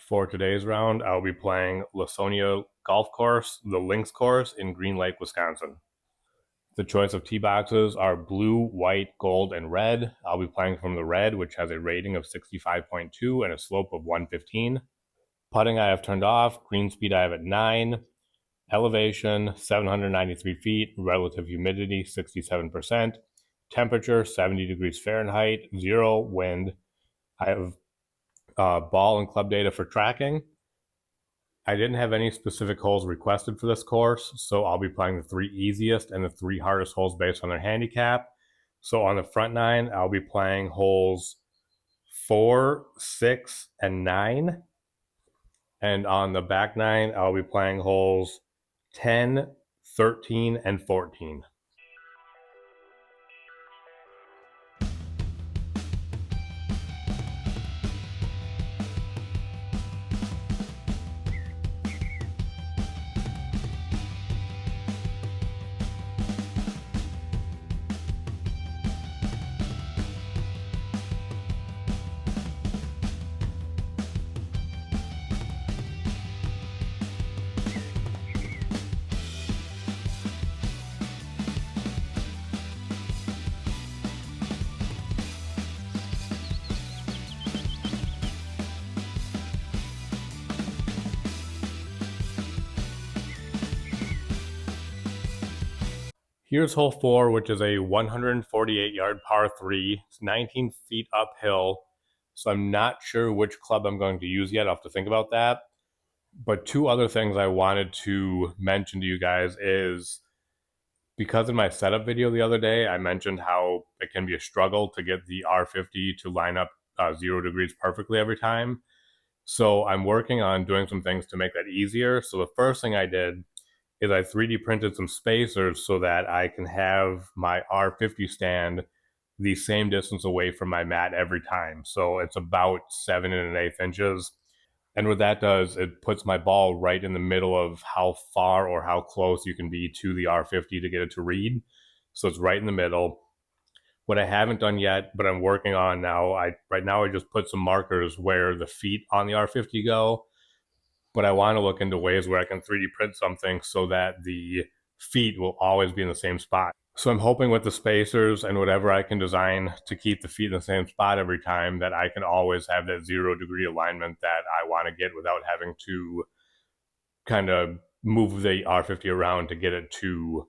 For today's round, I'll be playing Lawsonia Golf Course, the Links Course in Green Lake, Wisconsin. The choice of tee boxes are blue, white, gold, and red. I'll be playing from the red, which has a rating of 65.2 and a slope of 115. Putting I have turned off, green speed I have at 9, elevation 793 feet, relative humidity 67%, temperature 70 degrees Fahrenheit, 0 wind. I have ball and club data for tracking. I didn't have any specific holes requested for this course, so I'll be playing the 3 easiest and the 3 hardest holes based on their handicap. So on the front 9, I'll be playing holes 4, 6, and 9. And on the back 9, I'll be playing holes 10, 13, and 14. Here's hole 4, which is a 148-yard par 3. It's 19 feet uphill, so I'm not sure which club I'm going to use yet. I'll have to think about that. But 2 other things I wanted to mention to you guys is, because in my setup video the other day, I mentioned how it can be a struggle to get the R50 to line up 0 degrees perfectly every time. So I'm working on doing some things to make that easier. So the first thing I did is I 3D printed some spacers so that I can have my R50 stand the same distance away from my mat every time. So it's about 7 1/8 inches. And what that does, it puts my ball right in the middle of how far or how close you can be to the R50 to get it to read. So it's right in the middle. What I haven't done yet, but I'm working on now, right now I just put some markers where the feet on the R50 go, but I want to look into ways where I can 3D print something so that the feet will always be in the same spot. So I'm hoping with the spacers and whatever I can design to keep the feet in the same spot every time, that I can always have that 0 degree alignment that I want to get without having to kind of move the R50 around to get it to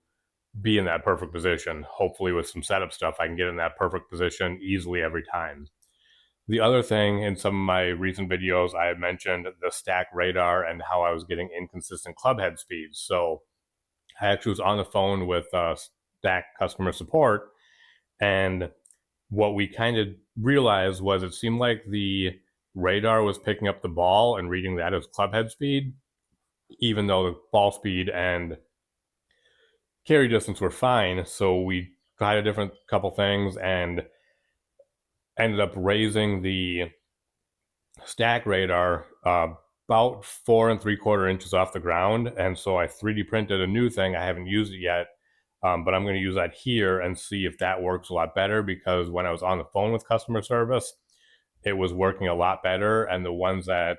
be in that perfect position. Hopefully with some setup stuff, I can get in that perfect position easily every time. The other thing, in some of my recent videos, I had mentioned the stack radar and how I was getting inconsistent club head speeds. So I actually was on the phone with stack customer support, and what we kind of realized was it seemed like the radar was picking up the ball and reading that as club head speed, even though the ball speed and carry distance were fine. So we tried a different couple things and ended up raising the stack radar about 4 3/4 inches off the ground. And so I 3D printed a new thing. I haven't used it yet, but I'm going to use that here and see if that works a lot better, because when I was on the phone with customer service, it was working a lot better. And the ones that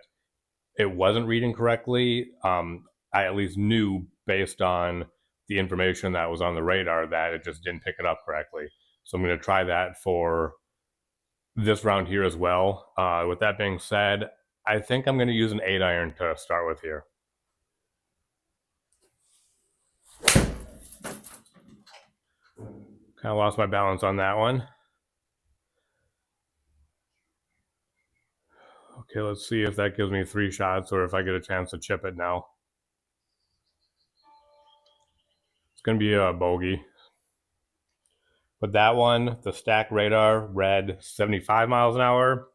it wasn't reading correctly, I at least knew based on the information that was on the radar that it just didn't pick it up correctly. So I'm going to try that for this round here as well. With that being said, I think I'm going to use an 8-iron to start with here. Kind of lost my balance on that one. Okay, let's see if that gives me 3 shots or if I get a chance to chip it now. It's going to be a bogey. But that one, the stack radar read 75 miles an hour.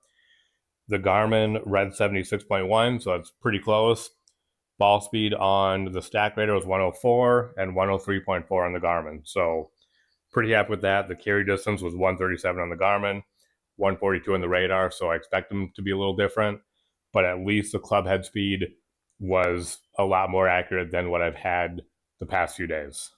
The Garmin read 76.1, so that's pretty close. Ball speed on the stack radar was 104 and 103.4 on the Garmin. So pretty happy with that. The carry distance was 137 on the Garmin, 142 on the radar, so I expect them to be a little different. But at least the club head speed was a lot more accurate than what I've had the past few days.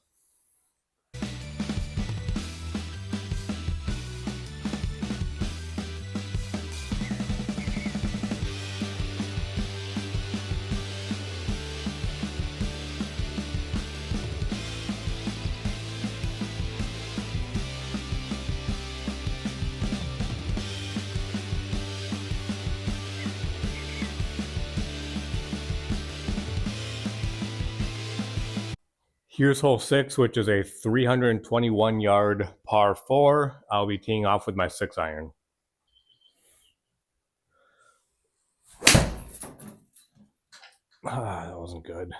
Here's hole 6, which is a 321 yard par 4. I'll be teeing off with my 6 iron. That wasn't good.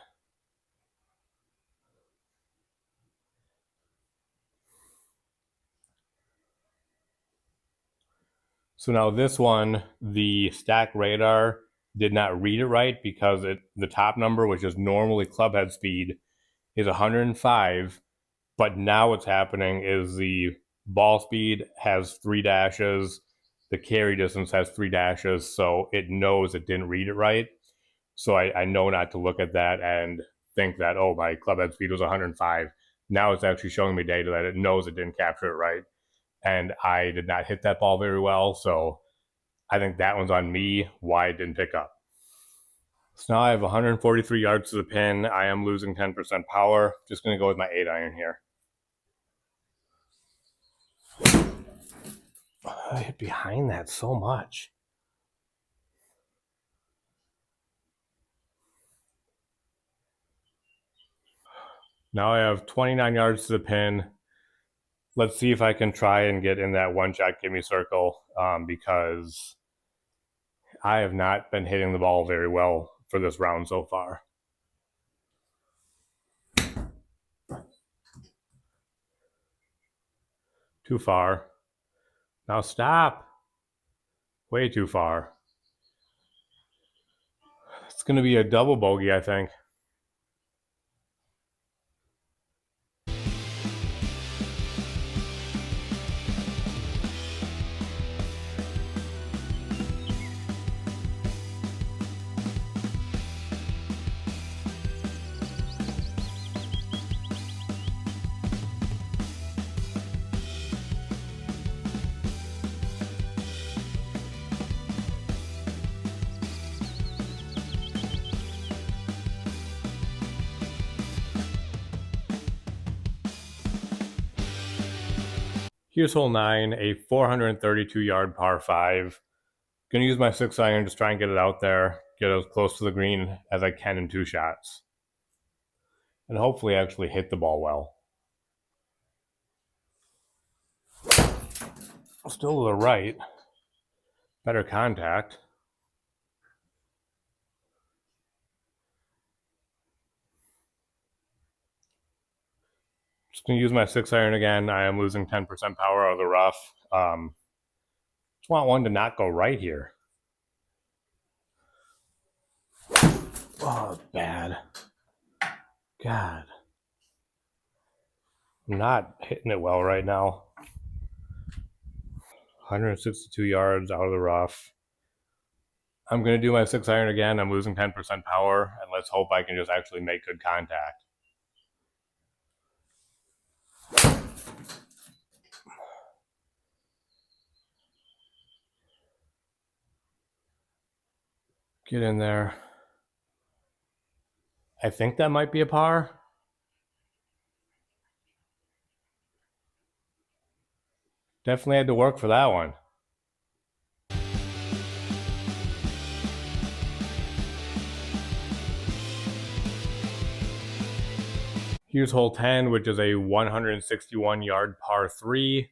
So now this one, the stack radar did not read it right because the top number, which is normally clubhead speed, is 105. But now what's happening is the ball speed has 3 dashes, the carry distance has 3 dashes, so it knows it didn't read it right. So I know not to look at that and think that, oh, my clubhead speed was 105. Now it's actually showing me data that it knows it didn't capture it right. And I did not hit that ball very well, so I think that one's on me, why it didn't pick up. So now I have 143 yards to the pin. I am losing 10% power. Just going to go with my 8 iron here. I hit behind that so much. Now I have 29 yards to the pin. Let's see if I can try and get in that one shot gimme circle because I have not been hitting the ball very well for this round so far. Too far. Now stop. Way too far. It's going to be a double bogey, I think. Here's hole 9, a 432 yard par 5. Gonna use my 6 iron to try and get it out there, get as close to the green as I can in 2 shots. And hopefully actually hit the ball well. Still to the right. Better contact. Just gonna use my 6 iron again. I am losing 10% power out of the rough. Just want one to not go right here. Oh, bad. God. I'm not hitting it well right now. 162 yards out of the rough. I'm going to do my 6 iron again. I'm losing 10% power, and let's hope I can just actually make good contact. Get in there. I think that might be a par. Definitely had to work for that one. Here's hole 10, which is a 161 yard par 3.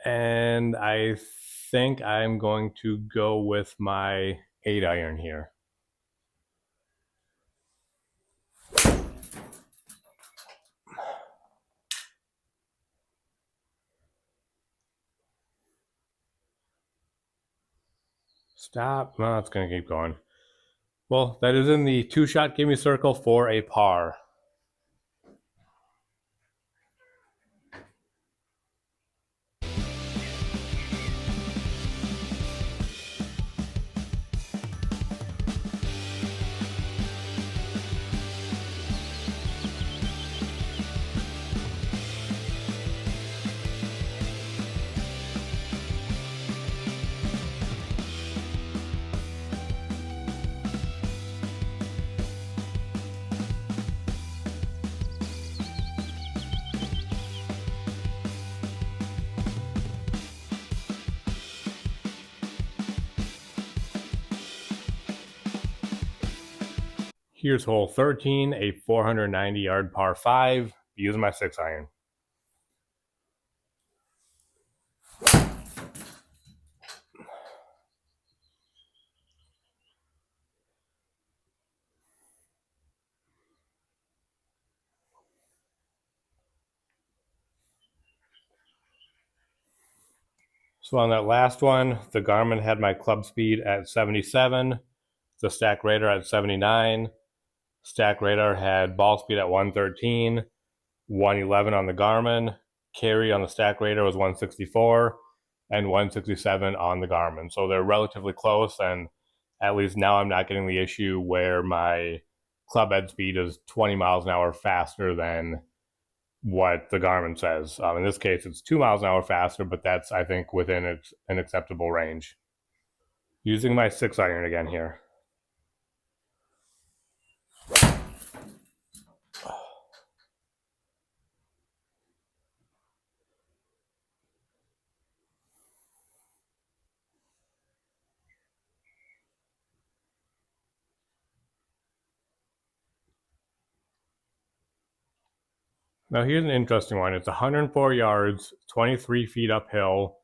And I think I'm going to go with my 8 iron here. Stop. No, it's going to keep going. Well, that is in the 2 shot gimme circle for a par. Here's hole 13, a 490 yard par 5, using my 6-iron. So on that last one, the Garmin had my club speed at 77, the Stack Radar at 79. Stack Radar had ball speed at 113, 111 on the Garmin. Carry on the Stack Radar was 164, and 167 on the Garmin. So they're relatively close, and at least now I'm not getting the issue where my club head speed is 20 miles an hour faster than what the Garmin says. In this case, it's 2 miles an hour faster, but that's, I think, within an acceptable range. Using my 6-iron again here. Now here's an interesting one. It's 104 yards, 23 feet uphill.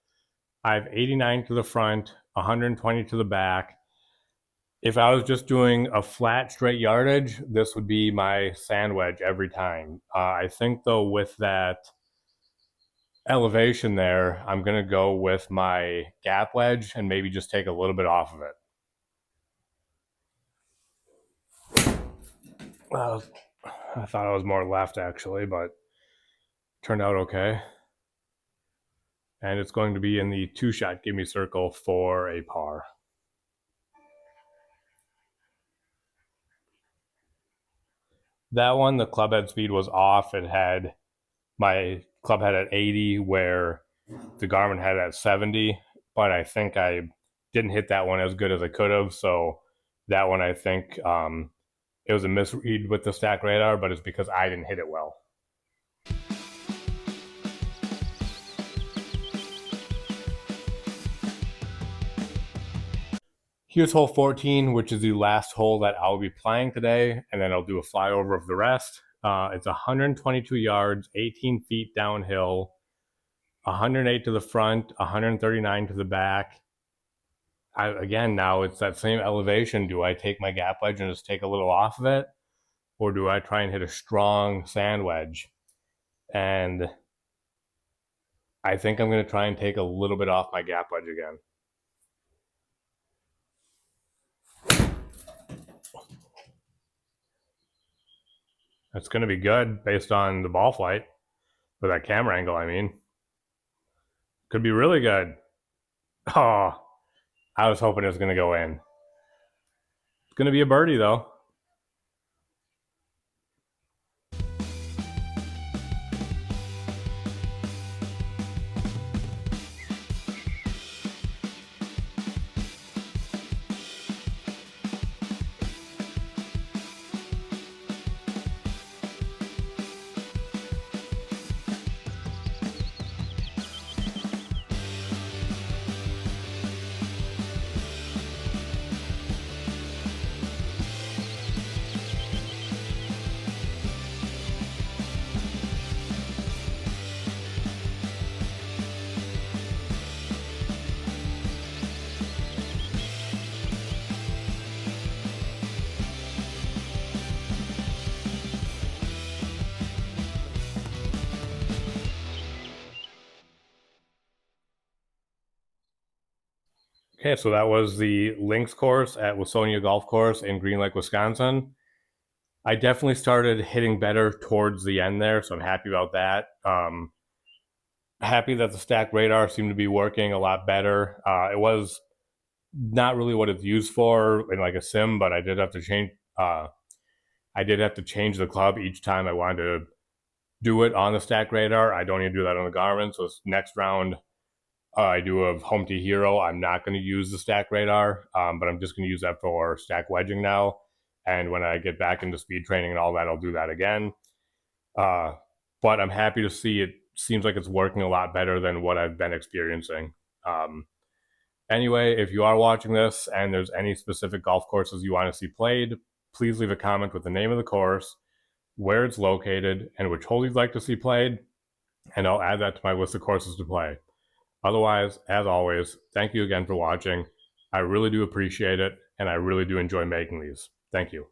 I have 89 to the front, 120 to the back. If I was just doing a flat straight yardage, this would be my sand wedge every time. I think though with that elevation there, I'm gonna go with my gap wedge and maybe just take a little bit off of it. I thought I was more left actually, but turned out okay. And it's going to be in the 2-shot gimme circle for a par. That one, the club head speed was off. It had my club head at 80 where the Garmin had at 70, but I think I didn't hit that one as good as I could have. So that one, I think it was a misread with the Stack Radar, but it's because I didn't hit it well. Here's hole 14, which is the last hole that I'll be playing today, and then I'll do a flyover of the rest. It's 122 yards, 18 feet downhill, 108 to the front, 139 to the back. Again, now it's that same elevation. Do I take my gap wedge and just take a little off of it? Or do I try and hit a strong sand wedge? And I think I'm going to try and take a little bit off my gap wedge again. That's going to be good based on the ball flight. For that camera angle, I mean. Could be really good. Oh, I was hoping it was going to go in. It's going to be a birdie, though. Okay, so that was the links course at Lawsonia Golf Course in Green Lake, Wisconsin. I definitely started hitting better towards the end there, so I'm happy about that. Happy that the Stack Radar seemed to be working a lot better. It was not really what it's used for in like a sim, but I did have to change. I did have to change the club each time I wanted to do it on the Stack Radar. I don't even do that on the Garmin. So this next round, I do a Home Tee Hero. I'm not going to use the Stack Radar, but I'm just going to use that for stack wedging now. And when I get back into speed training and all that, I'll do that again. But I'm happy to see it seems like it's working a lot better than what I've been experiencing. Anyway, if you are watching this and there's any specific golf courses you want to see played, please leave a comment with the name of the course, where it's located, and which hole you'd like to see played, and I'll add that to my list of courses to play. Otherwise, as always, thank you again for watching. I really do appreciate it, and I really do enjoy making these. Thank you.